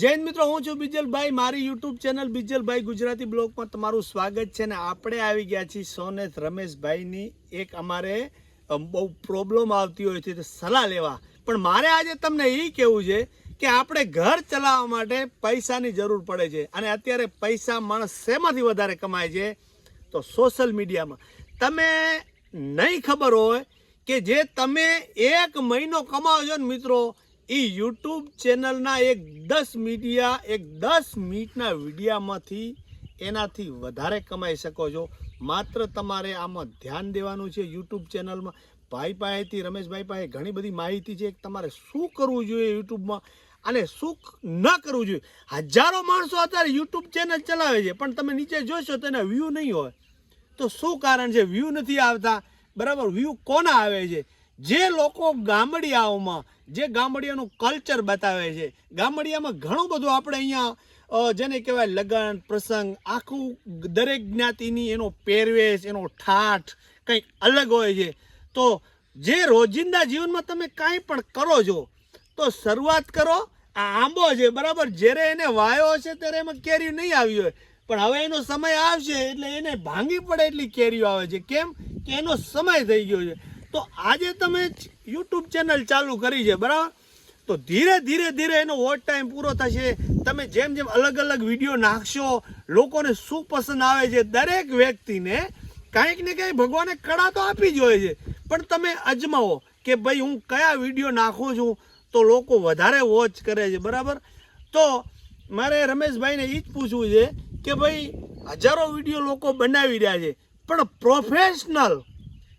જૈન મિત્રો, હું છું બીજલભાઈ. મારી યુટ્યુબ ચેનલ બીજલભાઈ ગુજરાતી બ્લોગમાં તમારું સ્વાગત છે. ને આપણે આવી ગયા છીએ સોનેથ રમેશભાઈની એક અમારે બહુ પ્રોબ્લેમ આવતી હોય છે તો સલાહ લેવા. પણ મારે આજે તમને એ કહેવું છે કે આપણે ઘર ચલાવવા માટે પૈસાની જરૂર પડે છે. અને અત્યારે પૈસા માણસ શેમાંથી વધારે કમાય છે? તો સોશિયલ મીડિયામાં. તમે નહીં ખબર હોય કે જે તમે એક મહિનો કમાવો છો ને મિત્રો, એ યુટ્યુબ ચેનલના એક 10 મિનિટના વિડીયામાંથી એનાથી વધારે કમાઈ શકો છો. માત્ર તમારે આમાં ધ્યાન દેવાનું છે. યુટ્યુબ ચેનલમાં ભાઈ પાસેથી, રમેશભાઈ પાસે ઘણી બધી માહિતી છે. તમારે શું કરવું જોઈએ યુટ્યુબમાં અને શું ન કરવું જોઈએ. હજારો માણસો અત્યારે યુટ્યુબ ચેનલ ચલાવે છે, પણ તમે નીચે જોશો તો એના વ્યૂ નહીં હોય. તો શું કારણ છે વ્યૂ નથી આવતા? બરાબર, વ્યૂ કોના આવે છે? જે લોકો ગામડિયાઓમાં, જે ગામડિયાનું કલ્ચર બતાવે છે. ગામડિયામાં ઘણું બધું આપણે અહીંયા જેને કહેવાય લગ્ન પ્રસંગ, આખું દરેક જ્ઞાતિની એનો પહેરવેશ, એનો ઠાઠ કંઈક અલગ હોય છે. તો જે રોજિંદા જીવનમાં તમે કાંઈ પણ કરો છો તો શરૂઆત કરો. આ આંબો છે, બરાબર, જ્યારે એને વાયો હશે ત્યારે એમાં કેરી નહીં આવી હોય, પણ હવે એનો સમય આવશે એટલે એને ભાંગી પડે એટલી કેરીઓ આવે છે. કેમ કે એનો સમય થઈ ગયો છે. તો આજે તમે યુટ્યુબ ચેનલ ચાલુ કરી છે, બરાબર, તો ધીરે ધીરે એનો વોચ ટાઈમ પૂરો થશે. તમે જેમ જેમ અલગ અલગ વિડીયો નાખશો, લોકોને શું પસંદ આવે છે, દરેક વ્યક્તિને કાંઈક ને કાંઈક ભગવાને કળા તો આપી જ હોય છે. પણ તમે અજમાવો કે ભાઈ હું કયા વિડીયો નાખું છું તો લોકો વધારે વોચ કરે છે, બરાબર. તો મારે રમેશભાઈને એ જ પૂછવું છે કે ભાઈ હજારો વિડીયો લોકો બનાવી રહ્યા છે, પણ પ્રોફેશનલ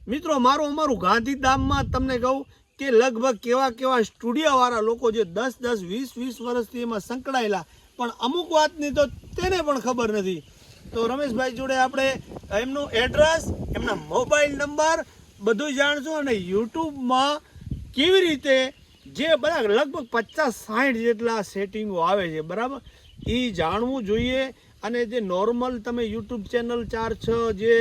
મિત્રો, અમારું ગાંધીધામમાં તમને કહું કે લગભગ કેવા સ્ટુડિયોવાળા લોકો જે 10 20 વર્ષથી એમાં સંકળાયેલા, પણ અમુક વાતની તો તેને પણ ખબર નથી. તો રમેશભાઈ જોડે આપણે એમનું એડ્રેસ, એમના મોબાઈલ નંબર બધું જાણશું અને યુટ્યુબમાં કેવી રીતે જે બધા લગભગ 50-60 જેટલા સેટિંગો આવે છે, બરાબર, એ જાણવું જોઈએ. અને જે નોર્મલ તમે યુટ્યુબ ચેનલ 4-6 જે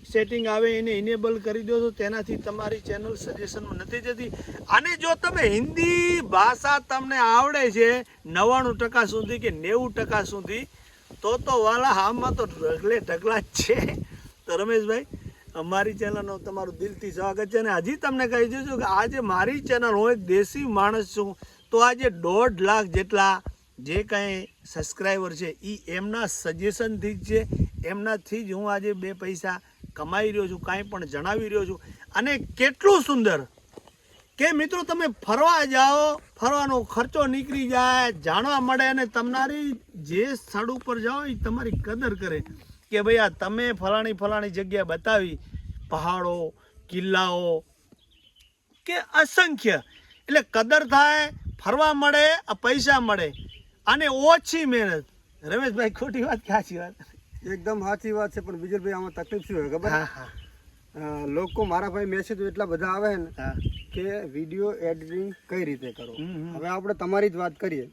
સેટિંગ આવે એને ઇનેબલ કરી દો તો તેનાથી તમારી ચેનલ સજેશનમાં નથી જતી. અને જો તમે હિન્દી ભાષા તમને આવડે છે 99% સુધી કે 90% સુધી, તો વાલા આમાં તો ઢગલા જ છે. તો રમેશભાઈ, અમારી ચેનલનો તમારું દિલથી સ્વાગત છે. અને હજી તમને કહી દઉં છું કે આજે મારી ચેનલ, હું એક દેશી માણસ છું, તો આજે 1.5 લાખ જેટલા જે કાંઈ સબસ્ક્રાઈબર છે એ એમના સજેશનથી જ છે. એમનાથી જ હું આજે 2 પૈસા કમાઈ રહ્યો છું, કાંઈ પણ જણાવી રહ્યો છું. અને કેટલું સુંદર કે મિત્રો, તમે ફરવા જાઓ, ફરવાનો ખર્ચો નીકળી જાય, જાણવા મળે, અને તમારી જે સ્થળ ઉપર જાઓ એ તમારી કદર કરે કે ભાઈ આ તમે ફલાણી જગ્યા બતાવી, પહાડો, કિલ્લાઓ કે અસંખ્ય, એટલે કદર થાય, ફરવા મળે, પૈસા મળે અને ઓછી મહેનત. રમેશભાઈ, ખોટી વાત કે સાચી વાત? એકદમ સાચી વાત છે. પણ બીજલભાઈ, આમાં તકલીફ શું હોય ખબર? લોકો મારા ભાઈ મેસેજ એટલા બધા આવે ને કે વિડીયો એડિટિંગ કઈ રીતે કરો. હવે આપણે તમારી જ વાત કરીએ.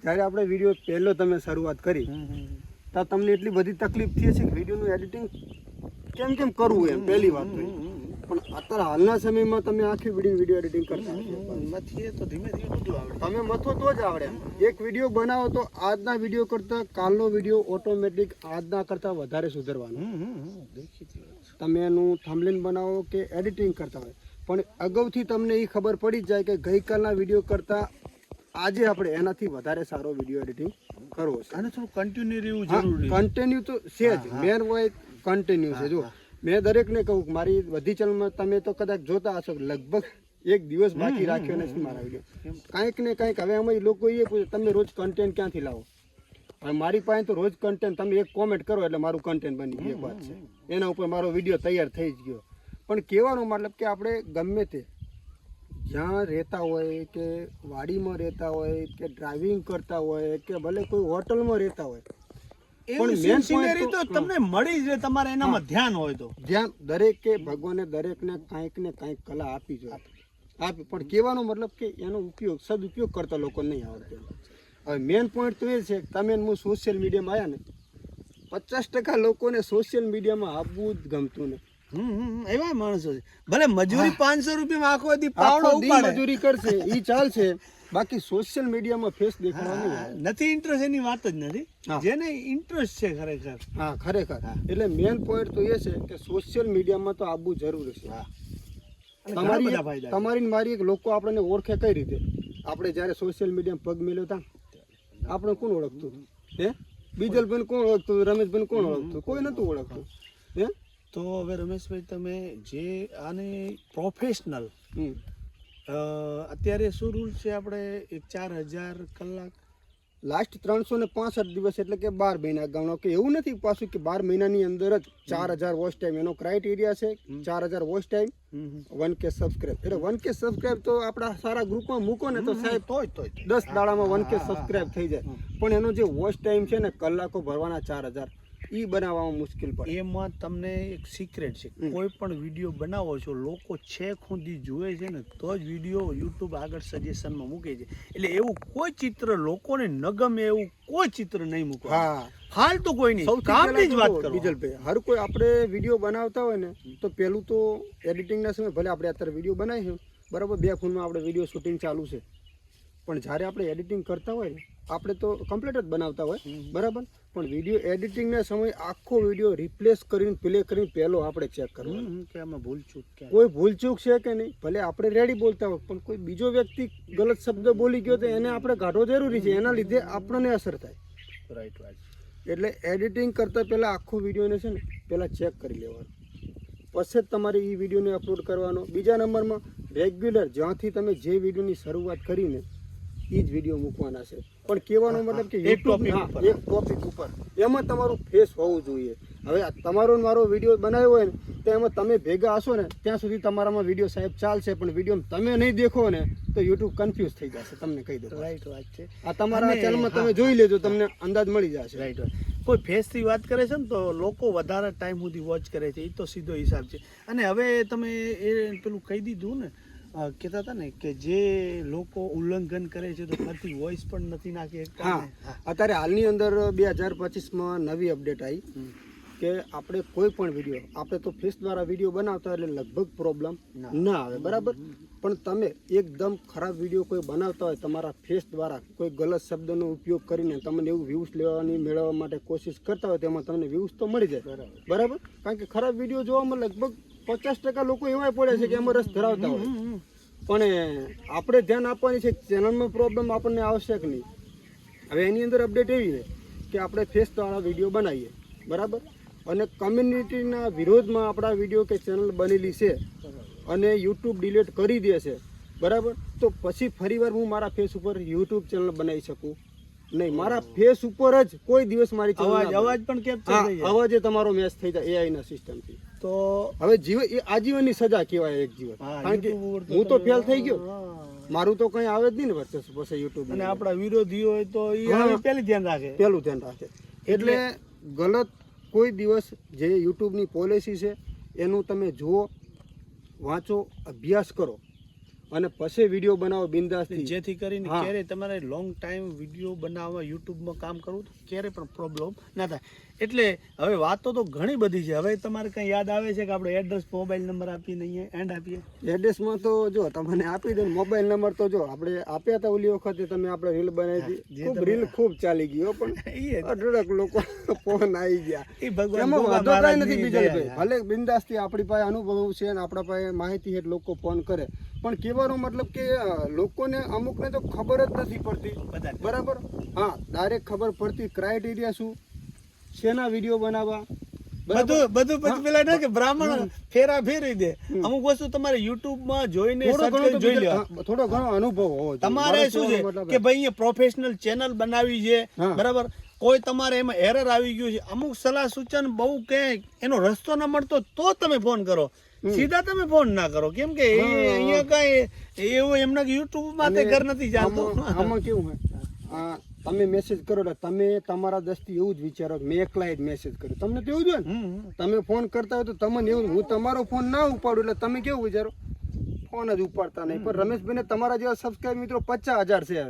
જ્યારે આપણે વિડીયો પહેલો તમે શરૂઆત કરી તો તમને એટલી બધી તકલીફ થઈ છે કે વિડીયોનું એડિટિંગ કેમ કરવું એમ પહેલી વાત તો. પણ અત્યારે હાલના સમયમાં તમે આખી વિડીયો એડિટિંગ કરતા મથીએ તો ધીમે બધું આવડે. તમે મથો તો જ આવડે. એક વિડીયો બનાવો તો આજના વિડીયો કરતાં કાલનો વિડીયો ઓટોમેટિક આજના કરતાં વધારે સુધરવાનો. તમે એનું થંબનેલ બનાવો કે એડિટિંગ કરતા હોય, પણ અગાઉથી તમને એ ખબર પડી જાય કે ગઈકાલના વિડીયો કરતાં આજે આપણે એનાથી વધારે સારો વિડીયો એડિટિંગ કરવો છે. અને થોડું કન્ટિન્યુ રહેવું જરૂરી. કન્ટિન્યુ તો છે જ, મેન હોય કન્ટિન્યુ છે. જો મેં દરેકને કહું, મારી બધી ચેનલમાં તમે તો કદાચ જોતા હશો, લગભગ એક દિવસ બાકી રાખ્યો નથી મારા વિડીયો. કાંઈક ને કાંઈક. હવે અમે લોકો એ પૂછે તમે રોજ કન્ટેન્ટ ક્યાંથી લાવો? હવે મારી પાસે તો રોજ કન્ટેન્ટ, તમે એક કોમેન્ટ કરો એટલે મારું કન્ટેન્ટ બની ગયું. એક વાત છે, એના ઉપર મારો વિડીયો તૈયાર થઈ જ ગયો. પણ કહેવાનો મતલબ કે આપણે ગમે તે જ્યાં રહેતા હોય, કે વાડીમાં રહેતા હોય, કે ડ્રાઇવિંગ કરતા હોય, કે ભલે કોઈ હોટલમાં રહેતા હોય, પણ મેન સિનેરી તો તમને મળી જ રહે, તમારે એનામાં ધ્યાન હોય તો. ધ્યાન દરેકે ભગવાને દરેકને કાંઈક ને કાંઈક કલા આપી જોઈએ, આપી. પણ કહેવાનો મતલબ કે એનો ઉપયોગ, સદુપયોગ કરતા લોકો નહીં આવડતો. હવે મેન પોઈન્ટ તો એ છે કે તમે હું સોશિયલ મીડિયામાં આવ્યા ને, 50% લોકોને સોશિયલ મીડિયામાં આવવું જ ગમતું નથી. એવા માણસો છે, ભલે મજૂરી 500 રૂપિયામાં આખો દી પાવડો ઉપાડે, મજૂરી કરશે એ ચાલશે, બાકી સોશિયલ મીડિયામાં ફેસ દેખાડવા નહીં આવે. નથી ઇન્ટરેસ્ટ એની વાત જ નથી. હા. જેને ઇન્ટરેસ્ટ છે ખરેખર. હા ખરેખર એટલે મેન પોઈન્ટ તો એ છે કે સોશિયલ મીડિયામાં તો આવવું જરૂરી છે. અને ઘણા તમારી બધા ફાયદા છે. તમારી ને મારી એક લોકો આપણને ઓળખે કઈ રીતે? આપણે જ્યારે સોશિયલ મીડિયામાં પગ મેલ્યો તા આપણે કોણ ઓળખતું? હે બીજલભાઈ કોણ ઓળખતું? રમેશભાઈ કોણ ઓળખતું? કોઈ નતું ઓળખતું. હે તો હવે રમેશભાઈ તમે જે આને પ્રોફેશનલ હમ. અત્યારે શું રૂલ છે આપણે 4000 કલાક લાસ્ટ 365 દિવસ એટલે કે 12 મહિના ગણો કે એવું નથી પાછું કે 12 મહિનાની અંદર જ 4000 વોચ ટાઈમ એનો ક્રાઇટેરિયા છે. 4000 વોચ ટાઈમ 1K સબસ્ક્રાઇબ એટલે 1K સબસ્ક્રાઇબ તો આપણા સારા ગ્રુપમાં મૂકો ને તો સાહેબ તોય 10 દાડામાં 1K સબસ્ક્રાઇબ થઈ જાય. પણ એનો જે વોચ ટાઈમ છે ને કલાકો ભરવાના 4000 ઈ બનાવવામાં મુશ્કેલ પડે. એમાં તમને એક સિક્રેટ છે. કોઈ પણ વિડીયો બનાવો છો લોકો છેક સુધી જુએ છે ને તો જ વિડીયો યુટ્યુબ આગળ સજેશનમાં મૂકે છે. એટલે એવું કોઈ ચિત્ર લોકોને ન ગમે એવું કોઈ ચિત્ર નહીં મૂકો. હા ફાલતુ કોઈ નહીં, સૌથી કામની જ વાત પહેલા કરો. બીજલભાઈ હર કોઈ આપણે વિડીયો બનાવતા હોય ને તો પહેલું તો એડિટિંગના સમય ભલે આપણે અત્યારે વિડીયો બનાવીશું બરાબર 2 ફોનમાં આપણે વિડીયો શૂટિંગ ચાલુ છે પણ જ્યારે આપણે એડિટિંગ કરતા હોય ને આપણે તો કમ્પ્લીટ જ બનાવતા હોય બરાબર પણ વિડીયો એડિટિંગના સમય આખો વિડીયો રિપ્લેસ કરીને પ્લે કરીને પહેલો આપણે ચેક કરવાનો કે આમાં ભૂલચૂક ક્યાં? કોઈ ભૂલચૂક છે કે નહીં. ભલે આપણે રેડી બોલતા હોય પણ કોઈ બીજો વ્યક્તિ ગલત શબ્દ બોલી ગયો તો એને આપણે કાઢવો જરૂરી છે. એના લીધે આપણને અસર થાય. રાઈટ વાત. એટલે એડિટિંગ કરતાં પહેલાં આખો વિડીયોને છે ને પહેલાં ચેક કરી લેવાનો પછી જ તમારે એ વિડીયોને અપલોડ કરવાનો. બીજા નંબરમાં રેગ્યુલર જ્યાંથી તમે જે વિડીયોની શરૂઆત કરીને એ જ વિડીયો મૂકવાના છે. પણ કહેવાનો મતલબ કે એક topic ઉપર. એક ટોપિક ઉપર એમાં તમારું ફેસ હોવું જોઈએ. હવે આ તમારો ને મારો વિડીયો બનાવ્યો હોય ને તો એમાં તમે ભેગા હશો ને ત્યાં સુધી તમારામાં વિડીયો સાહેબ ચાલશે પણ વિડીયો તમે નહીં દેખો ને તો યુટ્યુબ કન્ફ્યુઝ થઈ જશે. તમને કહી દઉં રાઈટ વાત છે. આ તમારા અને ચેનલમાં તમે હા, જોઈ લેજો તમને અંદાજ મળી જશે. રાઈટ વાત. કોઈ ફેસથી વાત કરે છે ને તો લોકો વધારે ટાઈમ સુધી વોચ કરે છે. એ તો સીધો હિસાબ છે. અને હવે તમે એ પેલું કહી દીધું ને કહેતા હતા ને કે જે લોકો ઉલ્લંઘન કરે છે તો ફરતી વોઇસ પણ નથી નાખી શકતા હા ને. હા. અત્યારે હાલની અંદર 2025માં નવી અપડેટ આવી કે આપણે કોઈ પણ વિડીયો આપણે તો ફેસ દ્વારા વિડીયો બનાવતા એટલે લગભગ પ્રોબ્લેમ ના આવે બરાબર પણ તમે એકદમ ખરાબ વિડીયો કોઈ બનાવતા હોય તમારા ફેસ દ્વારા કોઈ ગલત શબ્દનો ઉપયોગ કરીને તમને એવું વ્યૂઝ લેવાની મેળવવા માટે કોશિશ કરતા હોય તેમાં તમને વ્યૂઝ તો મળી જાય બરાબર કારણ કે ખરાબ વિડીયો જોવામાં લગભગ 50% લોકો એવા પડે છે કે એમાં રસ ધરાવતા હોય પણ આપણે ધ્યાન આપવાની છે ચેનલમાં પ્રોબ્લેમ આપણને આવશ્યક નહીં. હવે એની અંદર અપડેટ એવી છે કે આપણે ફેસ દ્વારા વિડીયો બનાવીએ બરાબર અને કમ્યુનિટીના વિરોધમાં આપણા વિડીયો કે ચેનલ બનેલી છે અને યુટ્યુબ ડિલીટ કરી દે છે બરાબર તો પછી ફરીવાર હું મારા ફેસ ઉપર યુટ્યુબ ચેનલ બનાવી શકું નહીં. મારા ફેસ ઉપર જ કોઈ દિવસ મારી અવાજ પણ કેપ્ચર થઈ જાય. અવાજે તમારો મેચ થઈ જાય AI ના સિસ્ટમથી. તો હવે જીવન એ આજીવનની સજા કહેવાય એક જીવન હા, કારણ કે YouTube ઉપર હું તો તમે- ફેલ થઈ ગયો હા. મારું તો કઈ આવે જ નહીં ને વર્ચસ્વ પછી યુટ્યુબ અને આપણા વિરોધી હોય તો એ હા. હવે પહેલી ધ્યાન રાખે. પેલું ધ્યાન રાખે એટલે ગલત કોઈ દિવસ જે યુટ્યુબની પોલિસી છે એનું તમે જુઓ વાંચો અભ્યાસ કરો અને પછી વિડીયો બનાવો બિંદાસથી. જેથી કરીને હા. ક્યારે તમારે લોંગ ટાઈમ વિડીયો બનાવવા યુટ્યુબમાં કામ કરવું તો ક્યારે પણ પ્રોબ્લેમ ના થાય. એટલે હવે વાતો તો ઘણી બધી છે. હવે તમારે કંઈ યાદ આવે છે કે આપણે એડ્રેસ મોબાઈલ નંબર આપીને અહીંયા એન્ડ આપીએ? એડ્રેસમાં તો જો તમને આપી દે મોબાઈલ નંબર તો જો આપણે આપ્યા હતા ઓલી વખતે તમે આપણે રીલ બનાવી હતી જે ખૂબ તમે- રીલ ખૂબ ચાલી ગયો પણ ઈ અઢળક લોકો ફોન આવી ગયા એ ભગવાન એમાં ગોગા વાંધો કાંઈ મહારાજની નથી જય. બીજલભાઈ ભલે બિંદાસથી આપણી પાસે અનુભવ છે અને આપણા પાસે માહિતી છે લોકો ફોન કરે પણ કહેવાનો મતલબ કે લોકોને અમુકને તો ખબર જ નથી પડતી બધાને. બરાબર હા ડાયરેક્ટ ખબર પડતી ક્રાઇટેરિયા શું શેના વિડીયો બનાવવા બધું પછી પેલા ના કે બ્રાહ્મણ ફેરા ફેરવી દે. અમુક વસ્તુ તમારે યુટ્યુબમાં જોઈને થોડો search ઘણો કરીને તો જોઈ બીજા- લેવા. હા, થોડો ઘણો અનુભવ હોવો જોઈએ. તમારે મારો શું કહેવાનો છે મતલબ કે ભાઈ અહીંયા પ્રોફેશનલ ચેનલ બનાવી છે હા. બરાબર કોઈ તમારે એમાં એરર આવી ગયું છે અમુક સલાહ સૂચન બહુ કે એનો રસ્તો ન મળતો તો તમે ફોન કરો. સીધા તમે ફોન ના કરો કેમ કે એ અહીંયા કઈ એવું એમના યુટ્યુબ માં તે ઘર નથી ચાલતું. આમાં કેવું હોય તમે મેસેજ કરો એટલે તમે તમારા દ્રષ્ટિ એવું જ વિચારો કે મેં એકલા જ મેસેજ કર્યો તમને તો એવું જ હોય ને તમે ફોન કરતા હોય તો તમને એવું હું તમારો ફોન ના ઉપાડું એટલે તમે કેવું વિચારો ફોન જ ઉપાડતા નહીં પણ રમેશભાઈને તમારા જેવા સબસ્ક્રાઇબ મિત્રો 50,000 છે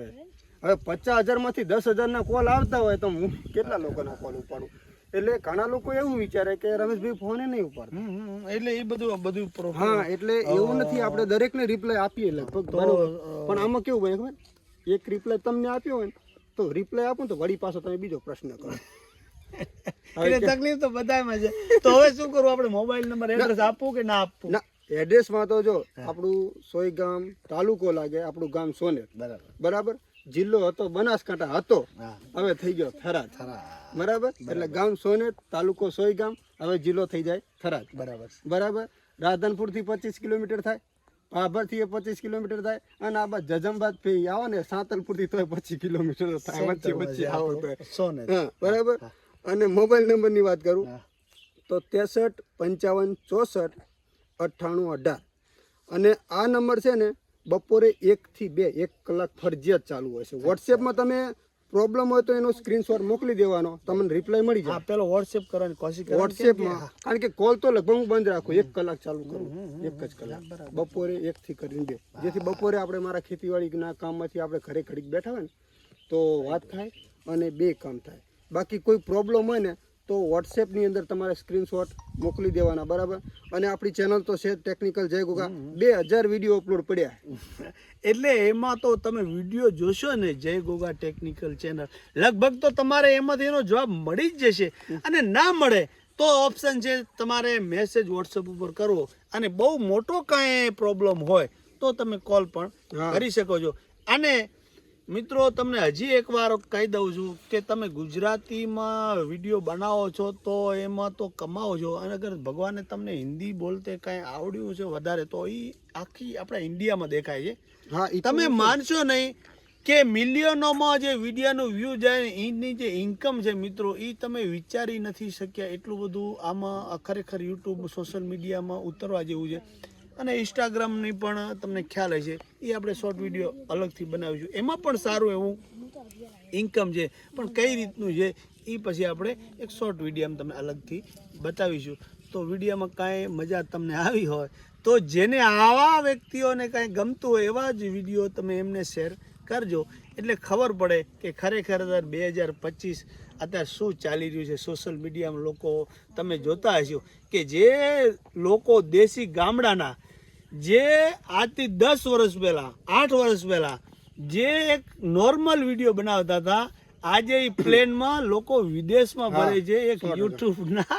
હવે 50,000 માંથી 10,000 ના કોલ આવતા હોય તો હું કેટલા લોકોના કોલ ઉપાડું એટલે ઘણા લોકો એવું વિચારે કે રમેશભાઈ ફોને નહીં ઉપાડતા. એટલે એ બધું હા એટલે એવું નથી આપણે દરેકને રિપ્લાય આપીએ લગભગ બરોબર પણ આમાં કેવું ભાઈ ખબર એક રિપ્લાય તમને આપ્યો હોય ને તો રિપ્લાય આપો ને તો વળી પાછો તમે બીજો પ્રશ્ન કરો. એટલે તકલીફ તો બધામાં છે. તો હવે શું કરવું આપણે? મોબાઈલ નંબર એડ્રેસ આપવું કે ના આપવું? ના, એડ્રેસમાં તો જો આપણું સોયગામ તાલુકો લાગે, આપણું ગામ સોનેર, બરાબર. જિલ્લો હતો બનાસકાંઠા હતો, હવે થઈ ગયો થરાદ, બરાબર. એટલે ગામ સોનેર, તાલુકો સોયગામ, હવે જિલ્લો થઈ જાય થરાદ, બરાબર. રાધનપુર થી 25 કિલોમીટર થાય, ભાભર થી 25 કિલોમીટર થાય, અને આ બાદ જજમબાદ થી આવો ને સાંતલપુર થી તો 25 કિલોમીટર થાય, વચ્ચે આવો તો બરાબર. અને મોબાઈલ નંબર ની વાત કરું તો 63 55 64 98 18. અને આ નંબર છે ને બપોરે 1 થી 2 1 કલાક ફરજિયાત ચાલુ હોય છે. વોટ્સએપમાં તમે પ્રોબ્લેમ હોય તો એનો સ્ક્રીનશોટ મોકલી દેવાનો, તમને રિપ્લાય મળી જાય. પેલો વોટ્સએપ કરવાની કોશિશ કરો. વોટ્સએપમાં કારણ કે કોલ તો લગભગ હું બંધ રાખું, 1 કલાક ચાલુ કરું, 1 જ કલાક બપોરે 1 થી કરીને 2, જેથી બપોરે આપણે મારા ખેતીવાડીના કામમાંથી આપણે ઘરે ઘડીક બેઠા હોય ને તો વાત થાય અને 2 કામ થાય. બાકી કોઈ પ્રોબ્લેમ હોય ને તો વોટ્સએપની અંદર તમારે સ્ક્રીનશોટ મોકલી દેવાના, બરાબર. અને આપણી ચેનલ તો છે ટેકનિકલ જય ગોગા, 2000 વિડીયો અપલોડ પડ્યા. એટલે એમાં તો તમે વિડીયો જોશો ને જય ગોગા ટેકનિકલ ચેનલ, લગભગ તો તમારે એમાંથી એનો જવાબ મળી જ જશે. અને ના મળે તો ઓપ્શન છે તમારે મેસેજ વોટ્સએપ ઉપર કરવો, અને બહુ મોટો કાંઈ પ્રોબ્લેમ હોય તો તમે કોલ પણ કરી શકો છો. અને મિત્રો તમને હજી એકવાર કહી દઉં છું કે તમે ગુજરાતીમાં વિડીયો બનાવો છો તો એમાં તો કમાવો છો, અને અગર ભગવાને તમને હિન્દી બોલતે કાંઈ આવડ્યું છે વધારે તો એ આખી આપણા ઇન્ડિયામાં દેખાય છે. હા, તમે માનશો નહીં કે મિલિયનોમાં જે વિડીયોનું વ્યૂ જાય એની જે ઇન્કમ છે મિત્રો, એ તમે વિચારી નથી શક્યા. એટલું બધું આમાં ખરેખર યુટ્યુબ સોશિયલ મીડિયામાં ઉતરવા જેવું છે. અને ઇન્સ્ટાગ્રામની પણ તમને ખ્યાલ હશે, એ આપણે શોર્ટ વિડીયો અલગથી બનાવીશું, એમાં પણ સારું એવું ઇન્કમ છે. પણ કઈ રીતનું છે એ પછી આપણે એક શોર્ટ વિડીયો તમને અલગથી બતાવીશું. તો વિડીયોમાં કાંઈ મજા તમને આવી હોય તો જેને આવા વ્યક્તિઓને કાંઈ ગમતું હોય એવા જ વિડીયો તમે એમને શેર કરજો, એટલે ખબર પડે કે ખરેખર 2025 અત્યારે શું ચાલી રહ્યું છે સોશિયલ મીડિયામાં. લોકો તમે જોતા હશો કે જે લોકો દેશી ગામડાના, જે આજથી 10 વર્ષ પહેલાં 8 વર્ષ પહેલાં જે એક નોર્મલ વિડીયો બનાવતા હતા, આજે એ પ્લેનમાં લોકો વિદેશમાં ભરે છે એક યુટ્યુબના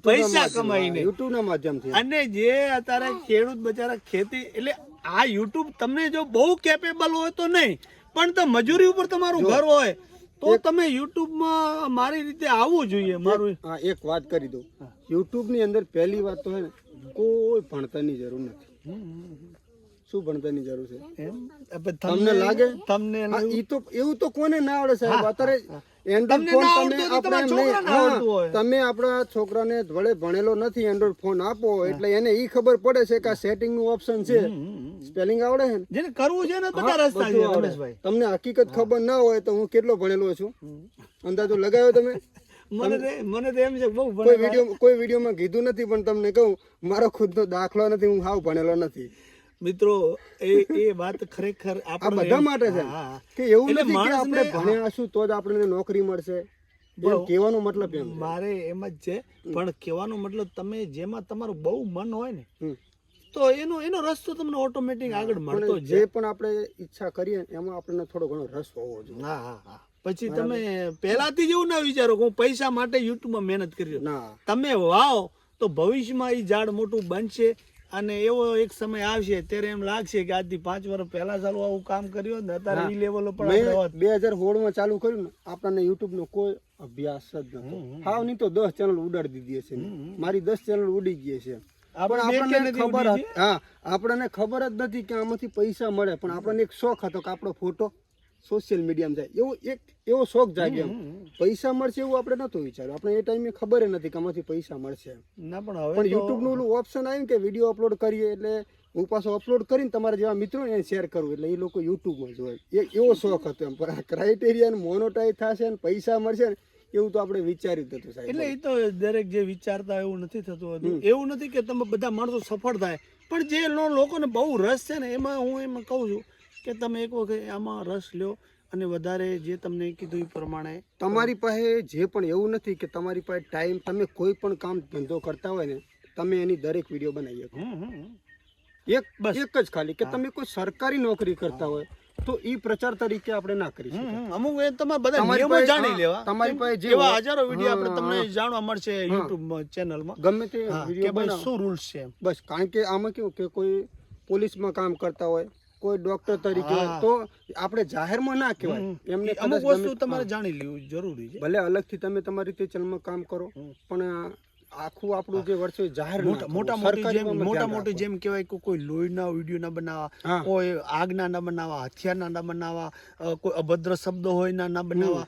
પૈસા કમાઈને, યુટ્યુબના માધ્યમથી. અને જે અત્યારે ખેડૂત બચારા ખેતી, એટલે આ યુટ્યુબ તમને જો બહુ કેપેબલ હોય તો નહીં, પણ તો મજૂરી ઉપર તમારું ઘર હોય તો તમે યુટ્યુબમાં મારી રીતે આવવું જોઈએ. મારું એક વાત કરી દઉં, યુટ્યુબની અંદર પહેલી વાત તો હે ને કોઈ ભણતરની જરૂર નથી. શું ભણતરની જરૂર છે તમને લાગે? તમને ઈ તો એવું તો કોને ના આવડે સાહેબ. અત્યારે એન્ડ્રોઇડ ફોન તમે આપણા છોકરાને ભલે ભણેલો નથી, એન્ડ્રોઇડ ફોન આપો એટલે એને ઈ ખબર પડે છે કે આ સેટિંગ નું ઓપ્શન છે, સ્પેલિંગ આવડે છે, જેને કરવું છે ને બધા રસ્તા છે રમેશભાઈ. તમને હકીકત ખબર ના હોય તો હું કેટલો ભણેલો છું, અંદાજો લગાવ્યો તમે? મને તો એમ છે બહુ કોઈ વિડીયોમાં કીધું નથી, પણ તમને કહું મારો ખુદનો દાખલો નથી, હું હાવ ભણેલો નથી. મિત્રો એ વાત ખરેખર આ બધા માટે છે કે એવું નથી કે આપણે ભણ્યા હશું તો જ આપણને નોકરી મળશે. કહેવાનો મતલબ એમ મારે એમ જ છે, પણ કહેવાનો મતલબ તમે જેમાં તમારું બહુ મન હોય ને તો એનો રસ્તો તમને ઓટોમેટિક આગળ મળતો જ. જે પણ આપણે ઈચ્છા કરીએ એમાં આપણને થોડો ઘણો રસ હોવો જોઈએ. હા. પછી તમે પહેલાથી જ એવું ના વિચારો કે હું પૈસા માટે યુટ્યુબમાં મહેનત કરી રહ્યો. તમે વાવ તો ભવિષ્યમાં એ ઝાડ મોટું બનશે, અને એવો એક સમય આવશે ત્યારે એમ લાગશે કે આજથી 5 વર્ષ પહેલા ચાલુ આવું કામ કર્યું ને અત્યારે એ લેવલ ઉપર 2016 માં ચાલુ કર્યું ને, આપણને યુટ્યુબ નો કોઈ અભ્યાસ જ નતો. હાવ નહીં તો 10 ચેનલ ઉડાડી દીધી હશે. મારી 10 ચેનલ ઉડી ગઈ છે. આપણને ખબર જ નથી કે આમાંથી પૈસા મળે, પણ આપણને એક શોખ હતો કે આપણો ફોટો સોશિયલ મીડિયામાં જાય, એવો શોખ જાગ્યો. પૈસા મળશે એવું આપણે નતું વિચાર્યું. આપણે એ ટાઈમે ખબર નથી કે આમાંથી પૈસા મળશે. પણ યુટ્યુબ નું ઓપ્શન આવ્યું કે વિડીયો અપલોડ કરીએ એટલે હું પાછો અપલોડ કરીને તમારા જેવા મિત્રો એને શેર કરું, એટલે એ લોકો યુટ્યુબમાં જોવે. એવો શોખ હતો એમ. પણ આ ક્રાઇટેરિયા મોનોટાઈઝ થશે ને પૈસા મળશે ને એવું તો આપણે વિચાર્યું હતું સાહેબ. એટલે એ તો દરેક જે વિચારતા એવું નથી થતું હતું. એવું નથી કે તમે બધા માણસો સફળ થાય, પણ જે લોકોને બહુ રસ છે ને એમાં હું એમ કહું છું કે તમે એક વખત આમાં રસ લ્યો, અને વધારે જે તમને કીધું એ પ્રમાણે તમારી પાસે જે પણ એવું નથી કે તમારી પાસે ટાઈમ, તમે કોઈ પણ કામ ધંધો કરતા હોય ને તમે એની દરેક વિડીયો બનાવી શકો. એક જ ખાલી કે તમે કોઈ સરકારી નોકરી કરતા હોય તો ઈ પ્રચાર તરીકે આપણે ના કરી શકીએ. અમુક એ તમારે બધા તમારી નિયમો પાસે- જાણી હા, લેવા. તમારી પાસે જે એવા હોય- હજારો વિડીયો આપણે હા, તમને હા. જાણવા મળશે YouTube ચેનલમાં. ગમે તે હા, કે વિડીયો ભાઈ બનાવો શું રૂલ્સ છે એમ. બસ. કારણ કે આમાં કેવું કે કોઈ પોલીસમાં કામ કરતા હોય, કોઈ ડોક્ટર તરીકે હોય, હા. તો આપણે જાહેરમાં ના કહેવાય. એમને અમુક કદાચ વસ્તુ ગમે- તમારે હા. જાણી લેવું જરૂરી છે. ભલે અલગથી તમે તમારી રીતે ચેનલમાં કામ કરો, પણ આખું આપણું જે વર્ષો જાહેર ના કરવું. મોટા મોટી સરકારીમાં જેમ ધ્યાન મોટી રાખવું. જેમ કહેવાય કે કોઈ લોહીના વિડીયો ના બનાવવા, હા. કોઈ આગના ના બનાવવા, હથિયારના ના બનાવવા, કોઈ અભદ્ર શબ્દો હોય ના બનાવવા,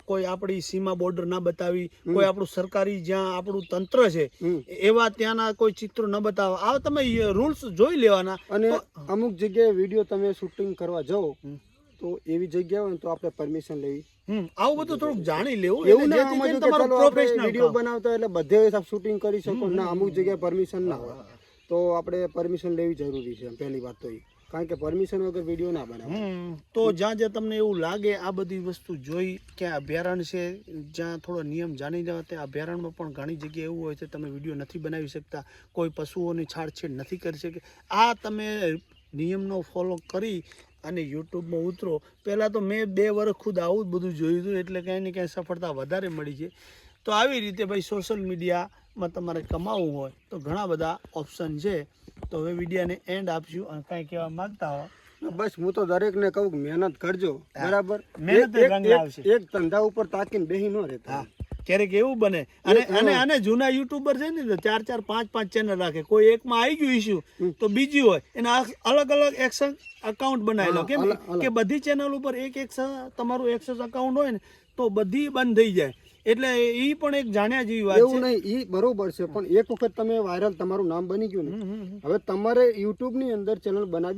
કોઈ આપણી સીમા બોર્ડર ના બતાવી, કોઈ આપણું સરકારી જ્યાં આપણું તંત્ર છે હમ. એવા ત્યાંના કોઈ ચિત્રો ન બતાવવા. આ તમે રૂલ્સ જોઈ લેવાના. અને અમુક જગ્યાએ વિડીયો તમે શૂટિંગ કરવા જાઓ તો એવી જગ્યા હોય ને તો આપણે પરમિશન લેવી. આવું બધું થોડુંક જાણી લેવું. એવું એટલે ના જેથી સમજવું કરીને કે તમારું ચાલો આપણે professional વિડીયો કામ. બનાવતા એટલે બધે શૂટિંગ કરી શકો ના, અમુક જગ્યાએ પરમિશન ના હોય તો આપણે પરમિશન લેવી જરૂરી છે. પહેલી વાત તો એ, કારણ કે પરમિશન વગર વિડીયો ના બનાવે. તો જ્યાં જ્યાં તમને એવું લાગે આ બધી વસ્તુ જોઈ કે અભયારણ્ય છે જ્યાં થોડો નિયમ જાણી લેવા, તે અભયારણ્યમાં પણ ઘણી જગ્યાએ એવું હોય છે તમે વિડીયો નથી બનાવી શકતા, કોઈ પશુઓની છાડછેડ નથી કરી શકે. આ તમે નિયમનો ફોલો કરી અને યુટ્યુબમાં ઉતરો. પહેલાં તો મેં 2 વર્ષ ખુદ આવું જ બધું જોયું હતું, એટલે ક્યાંય ને ક્યાંય સફળતા વધારે મળી છે. તો આવી રીતે ભાઈ સોશિયલ મીડિયામાં તમારે કમાવવું હોય તો ઘણા બધા ઓપ્શન છે. તો હવે વિડીયોને એન્ડ આપશું અને કાંઈ કહેવા માંગતા હો. બસ હું તો દરેકને કહું કે મહેનત કરજો, બરાબર. મહેનત એક- રંગ એક- લાવશે. એક ધંધા ઉપર તાકીને બેહી ન રહેતા. ક્યારેક એવું બને અને જૂના યુટ્યુબર છે ને તો 4 5 ચેનલ રાખે. કોઈ એકમાં આવી ગયું ઇશ્યુ તો બીજી હોય એના અલગ અલગ એક્શન અકાઉન્ટ બનાવેલો. કેમ કે બધી ચેનલ ઉપર એક તમારું એક્સેસ અકાઉન્ટ હોય ને તો બધી બંધ થઈ જાય. એટલે એ પણ એક જાણ્યા જેવી વાત એવું છે. નહીં, ઈ બરોબર છે, પણ એક વખત તમે વાયરલ તમારું નામ બની ગયું ને, હવે તમારે યુટ્યુબ ની અંદર ચેનલ બનાવી